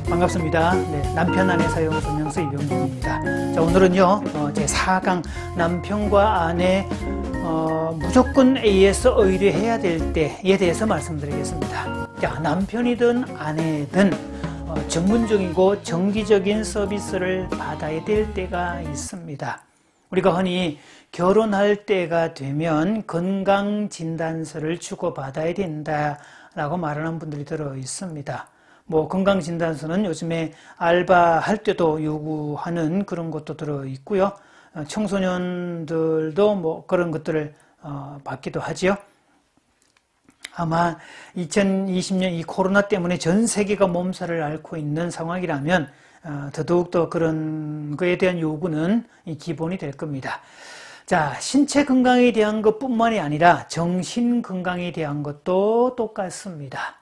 반갑습니다. 네, 남편 아내 사용 설명서 이병준입니다. 자, 오늘은요 제 4강 남편과 아내 무조건 AS 의뢰해야 될 때에 대해서 말씀드리겠습니다. 자, 남편이든 아내든 전문적이고 정기적인 서비스를 받아야 될 때가 있습니다. 우리가 흔히 결혼할 때가 되면 건강진단서를 주고받아야 된다라고 말하는 분들이 들어 있습니다. 뭐 건강진단서는 요즘에 알바할 때도 요구하는 그런 것도 들어 있고요. 청소년들도 뭐 그런 것들을 받기도 하지요. 아마 2020년 이 코로나 때문에 전 세계가 몸살을 앓고 있는 상황이라면 더더욱더 그런 거에 대한 요구는 기본이 될 겁니다. 자, 신체 건강에 대한 것뿐만이 아니라 정신 건강에 대한 것도 똑같습니다.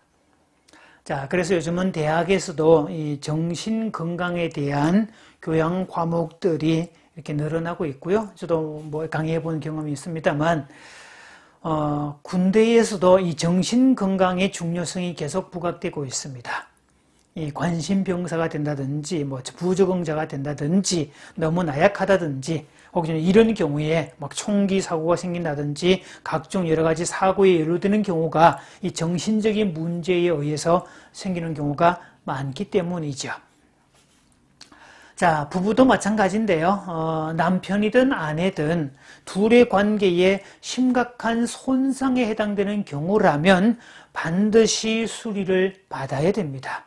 자, 그래서 요즘은 대학에서도 이 정신 건강에 대한 교양 과목들이 이렇게 늘어나고 있고요. 저도 뭐 강의해 본 경험이 있습니다만, 군대에서도 이 정신 건강의 중요성이 계속 부각되고 있습니다. 이 관심병사가 된다든지, 뭐 부적응자가 된다든지, 너무 나약하다든지, 혹은 이런 경우에 막 총기 사고가 생긴다든지 각종 여러 가지 사고에 연루되는 경우가 이 정신적인 문제에 의해서 생기는 경우가 많기 때문이죠. 자, 부부도 마찬가지인데요. 남편이든 아내든 둘의 관계에 심각한 손상에 해당되는 경우라면 반드시 수리를 받아야 됩니다.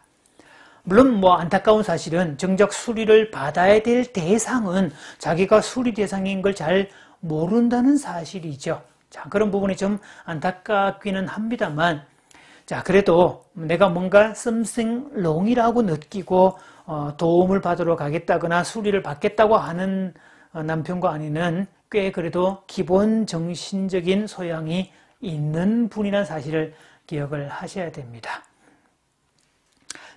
물론 뭐 안타까운 사실은 정작 수리를 받아야 될 대상은 자기가 수리 대상인 걸 잘 모른다는 사실이죠. 자, 그런 부분이 좀 안타깝기는 합니다만, 자, 그래도 내가 뭔가 something wrong이라고 느끼고 도움을 받으러 가겠다거나 수리를 받겠다고 하는 남편과 아내는 꽤 그래도 기본 정신적인 소양이 있는 분이라는 사실을 기억을 하셔야 됩니다.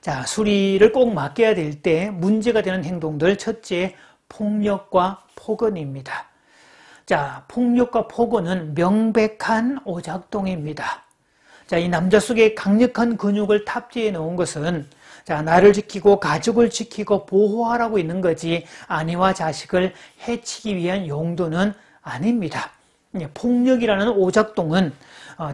자, 수리를 꼭 맡겨야 될 때 문제가 되는 행동들, 첫째, 폭력과 폭언입니다. 자, 폭력과 폭언은 명백한 오작동입니다. 자, 이 남자 속에 강력한 근육을 탑재해 놓은 것은 자, 나를 지키고 가족을 지키고 보호하라고 있는 거지 아내와 자식을 해치기 위한 용도는 아닙니다. 폭력이라는 오작동은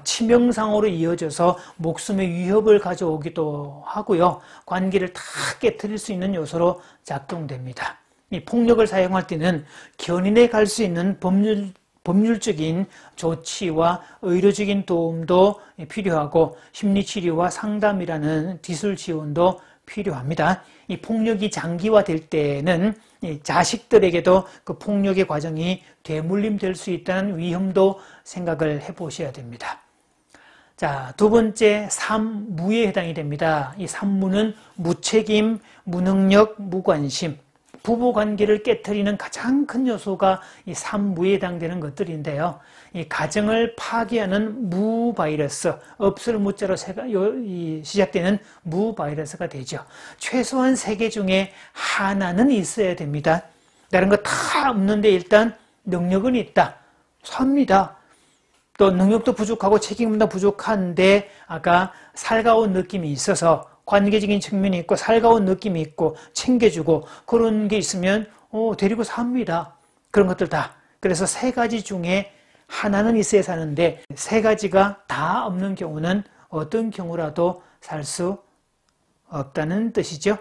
치명상으로 이어져서 목숨의 위협을 가져오기도 하고요. 관계를 다 깨트릴 수 있는 요소로 작동됩니다. 이 폭력을 사용할 때는 견인해 갈 수 있는 법률적인 조치와 의료적인 도움도 필요하고 심리치료와 상담이라는 기술 지원도 필요합니다. 이 폭력이 장기화될 때는 자식들에게도 그 폭력의 과정이 되물림될 수 있다는 위험도 생각을 해보셔야 됩니다. 자, 두 번째, 삼무에 해당이 됩니다. 이 삼무는 무책임, 무능력, 무관심. 부부관계를 깨트리는 가장 큰 요소가 이 삼무에 해당되는 것들인데요. 이 가정을 파괴하는 무바이러스, 없을 무자로 시작되는 무바이러스가 되죠. 최소한 3개 중에 하나는 있어야 됩니다. 다른 거 다 없는데 일단 능력은 있다. 삽니다. 또 능력도 부족하고 책임도 부족한데 아까 살가운 느낌이 있어서 관계적인 측면이 있고 살가운 느낌이 있고 챙겨주고 그런 게 있으면 데리고 삽니다. 그런 것들 다. 그래서 3가지 중에 하나는 있어야 사는데 3가지가 다 없는 경우는 어떤 경우라도 살 수 없다는 뜻이죠.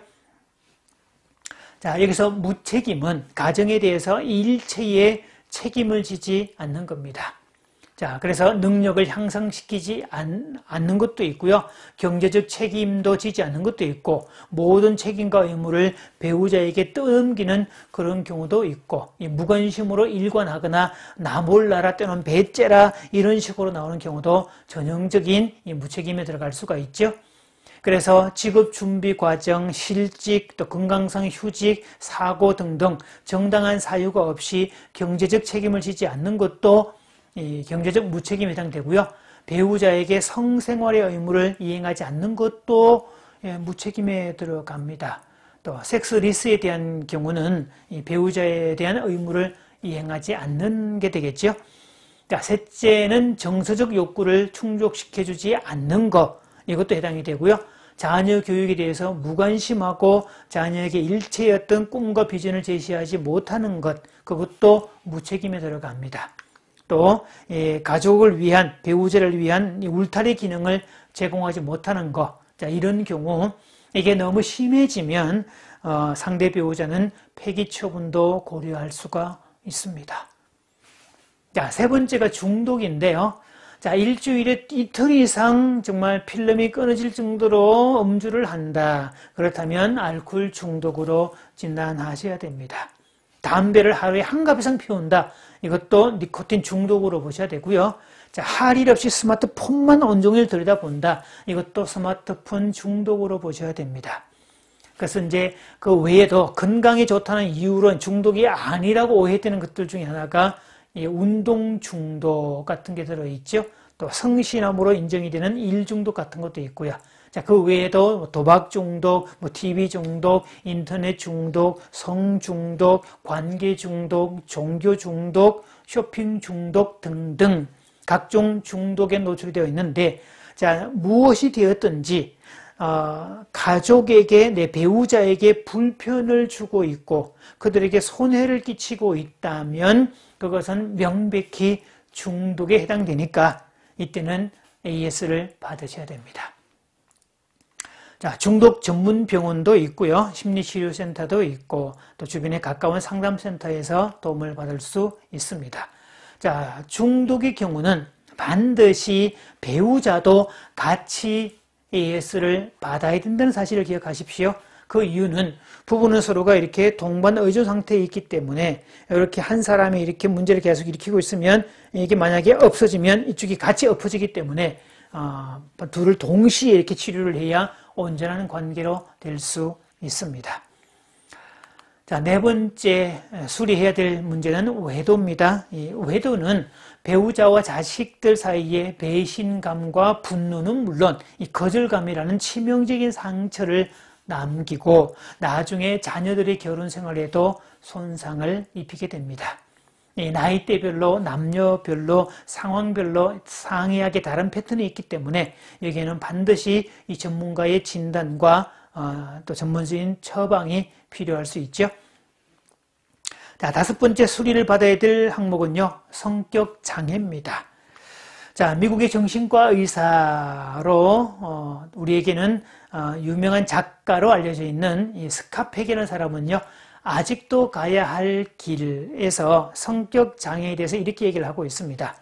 자, 여기서 무책임은 가정에 대해서 일체의 책임을 지지 않는 겁니다. 자, 그래서 능력을 향상시키지 않는 것도 있고요. 경제적 책임도 지지 않는 것도 있고 모든 책임과 의무를 배우자에게 떠넘기는 그런 경우도 있고 이 무관심으로 일관하거나 나 몰라라 또는 배째라 이런 식으로 나오는 경우도 전형적인 이 무책임에 들어갈 수가 있죠. 그래서 직업 준비 과정, 실직, 또 건강상 휴직, 사고 등등 정당한 사유가 없이 경제적 책임을 지지 않는 것도 이 경제적 무책임에 해당되고요. 배우자에게 성생활의 의무를 이행하지 않는 것도 무책임에 들어갑니다. 또 섹스 리스에 대한 경우는 이 배우자에 대한 의무를 이행하지 않는 게 되겠죠. 자, 셋째는 정서적 욕구를 충족시켜주지 않는 것, 이것도 해당이 되고요. 자녀 교육에 대해서 무관심하고 자녀에게 일체의 어떤 꿈과 비전을 제시하지 못하는 것, 그것도 무책임에 들어갑니다. 또 가족을 위한, 배우자를 위한 울타리 기능을 제공하지 못하는 것, 자, 이런 경우 이게 너무 심해지면 상대 배우자는 폐기 처분도 고려할 수가 있습니다. 자, 세 번째가 중독인데요. 자, 일주일에 이틀 이상 정말 필름이 끊어질 정도로 음주를 한다. 그렇다면 알코올 중독으로 진단하셔야 됩니다. 담배를 하루에 한 갑 이상 피운다. 이것도 니코틴 중독으로 보셔야 되고요. 자, 할 일 없이 스마트폰만 온종일 들여다본다. 이것도 스마트폰 중독으로 보셔야 됩니다. 그래서 이제 그 외에도 건강에 좋다는 이유로 중독이 아니라고 오해되는 것들 중에 하나가 운동 중독 같은 게 들어있죠. 또 성신함으로 인정이 되는 일 중독 같은 것도 있고요. 자, 그 외에도 도박 중독, TV 중독, 인터넷 중독, 성 중독, 관계 중독, 종교 중독, 쇼핑 중독 등등 각종 중독에 노출이 되어 있는데, 자, 무엇이 되었든지 가족에게, 내 배우자에게 불편을 주고 있고 그들에게 손해를 끼치고 있다면 그것은 명백히 중독에 해당되니까 이때는 AS를 받으셔야 됩니다. 자, 중독 전문 병원도 있고요. 심리치료센터도 있고 또 주변에 가까운 상담센터에서 도움을 받을 수 있습니다. 자, 중독의 경우는 반드시 배우자도 같이 AS를 받아야 된다는 사실을 기억하십시오. 그 이유는 부부는 서로가 이렇게 동반 의존 상태에 있기 때문에 이렇게 한 사람이 이렇게 문제를 계속 일으키고 있으면 이게 만약에 없어지면 이쪽이 같이 엎어지기 때문에 둘을 동시에 이렇게 치료를 해야 온전한 관계로 될 수 있습니다. 자, 네 번째 수리해야 될 문제는 외도입니다. 이 외도는 배우자와 자식들 사이에 배신감과 분노는 물론 이 거절감이라는 치명적인 상처를 남기고 나중에 자녀들의 결혼 생활에도 손상을 입히게 됩니다. 이 나이대별로, 남녀별로, 상황별로 상이하게 다른 패턴이 있기 때문에 여기에는 반드시 이 전문가의 진단과 또 전문적인 처방이 필요할 수 있죠. 자, 다섯 번째 수리를 받아야 될 항목은요, 성격 장애입니다. 자, 미국의 정신과 의사로 우리에게는 유명한 작가로 알려져 있는 이 스카펙이라는 사람은요, 아직도 가야 할 길에서 성격 장애에 대해서 이렇게 얘기를 하고 있습니다.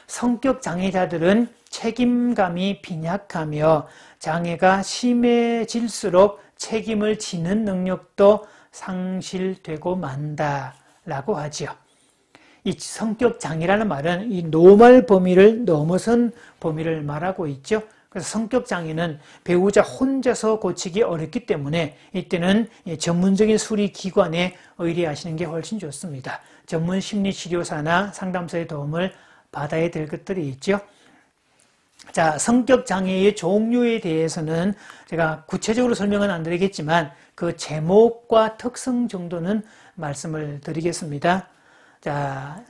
성격 장애자들은 책임감이 빈약하며 장애가 심해질수록 책임을 지는 능력도 상실되고 만다라고 하지요. 이 성격 장애라는 말은 이 노멀 범위를 넘어선 범위를 말하고 있죠. 그래서 성격 장애는 배우자 혼자서 고치기 어렵기 때문에 이때는 전문적인 수리 기관에 의뢰하시는 게 훨씬 좋습니다. 전문 심리치료사나 상담사의 도움을 받아야 될 것들이 있죠. 자, 성격 장애의 종류에 대해서는 제가 구체적으로 설명은 안 드리겠지만 그 제목과 특성 정도는 말씀을 드리겠습니다. 자,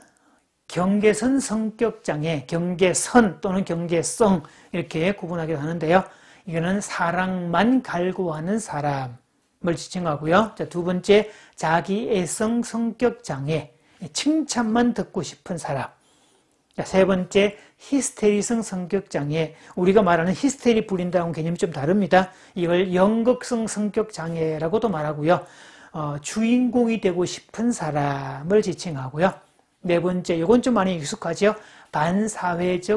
경계선 성격장애, 경계선 또는 경계성 이렇게 구분하기도 하는데요. 이거는 사랑만 갈구하는 사람을 지칭하고요. 자, 두 번째, 자기애성 성격장애, 칭찬만 듣고 싶은 사람. 자, 세 번째, 히스테리성 성격장애. 우리가 말하는 히스테리 불린다는 개념이 좀 다릅니다. 이걸 연극성 성격장애라고도 말하고요. 주인공이 되고 싶은 사람을 지칭하고요. 네 번째, 이건 좀 많이 익숙하죠. 반사회적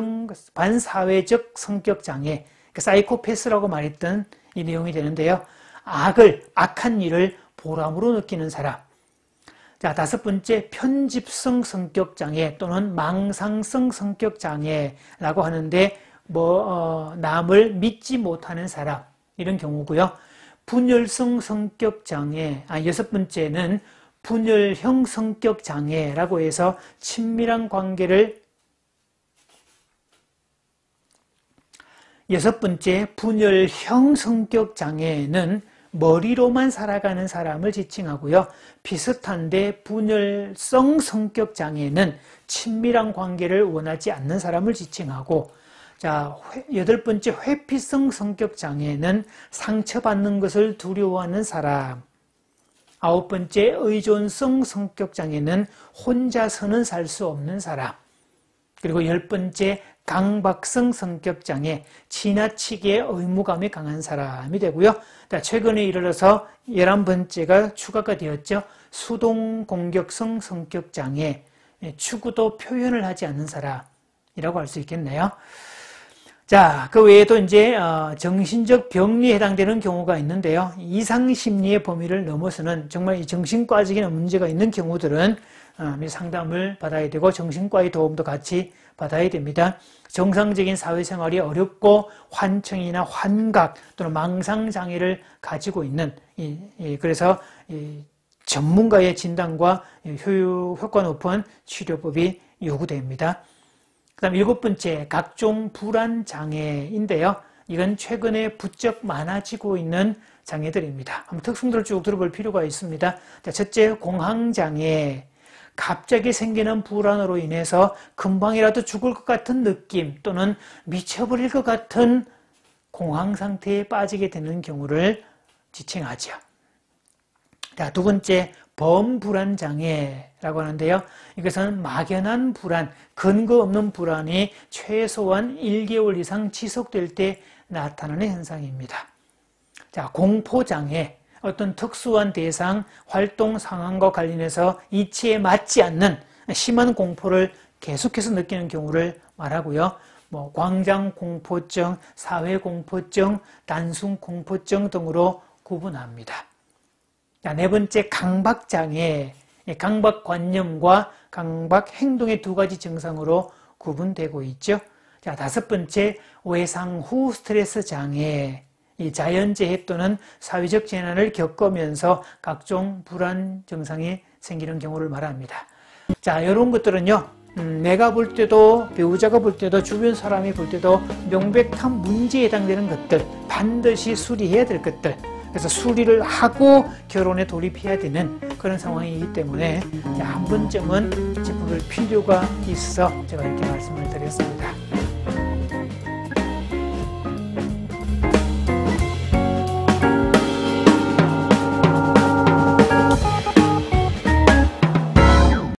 성격장애, 사이코패스라고 말했던 이 내용이 되는데요. 악한 일을 보람으로 느끼는 사람. 자, 다섯 번째, 편집성 성격장애 또는 망상성 성격장애라고 하는데 남을 믿지 못하는 사람, 이런 경우고요. 분열성 성격장애, 여섯 번째는 분열형 성격장애라고 해서 친밀한 관계를, 여섯 번째 분열형 성격장애는 머리로만 살아가는 사람을 지칭하고요. 비슷한데 분열성 성격 장애는 친밀한 관계를 원하지 않는 사람을 지칭하고, 자, 8번째 회피성 성격 장애는 상처받는 것을 두려워하는 사람. 9번째 의존성 성격 장애는 혼자서는 살 수 없는 사람. 그리고 10번째 강박성 성격 장애, 지나치게 의무감이 강한 사람이 되고요. 최근에 이르러서 11번째가 추가가 되었죠. 수동 공격성 성격 장애, 추구도 표현을 하지 않는 사람이라고 할 수 있겠네요. 자, 그 외에도 이제 정신적 병리에 해당되는 경우가 있는데요. 이상심리의 범위를 넘어서는 정말 이 정신과적인 문제가 있는 경우들은 상담을 받아야 되고 정신과의 도움도 같이 받아야 됩니다. 정상적인 사회생활이 어렵고 환청이나 환각 또는 망상장애를 가지고 있는 그래서 전문가의 진단과 효과 높은 치료법이 요구됩니다. 그 다음 7번째, 각종 불안장애인데요. 이건 최근에 부쩍 많아지고 있는 장애들입니다. 한번 특성들을 쭉 들어볼 필요가 있습니다. 첫째, 공황장애. 갑자기 생기는 불안으로 인해서 금방이라도 죽을 것 같은 느낌 또는 미쳐버릴 것 같은 공황 상태에 빠지게 되는 경우를 지칭하죠. 자, 두 번째, 범불안장애라고 하는데요. 이것은 막연한 불안, 근거 없는 불안이 최소한 1개월 이상 지속될 때 나타나는 현상입니다. 자, 공포장애. 어떤 특수한 대상, 활동 상황과 관련해서 이치에 맞지 않는 심한 공포를 계속해서 느끼는 경우를 말하고요. 광장공포증, 사회공포증, 단순공포증 등으로 구분합니다. 자, 네 번째, 강박장애. 강박관념과 강박행동의 두 가지 증상으로 구분되고 있죠. 자, 다섯 번째, 외상 후 스트레스 장애. 이 자연재해 또는 사회적 재난을 겪으면서 각종 불안 증상이 생기는 경우를 말합니다. 자, 이런 것들은요, 내가 볼 때도 배우자가 볼 때도 주변 사람이 볼 때도 명백한 문제에 해당되는 것들, 반드시 수리해야 될 것들, 그래서 수리를 하고 결혼에 돌입해야 되는 그런 상황이기 때문에 한 번쯤은 짚어볼 필요가 있어 제가 이렇게 말씀을 드렸습니다.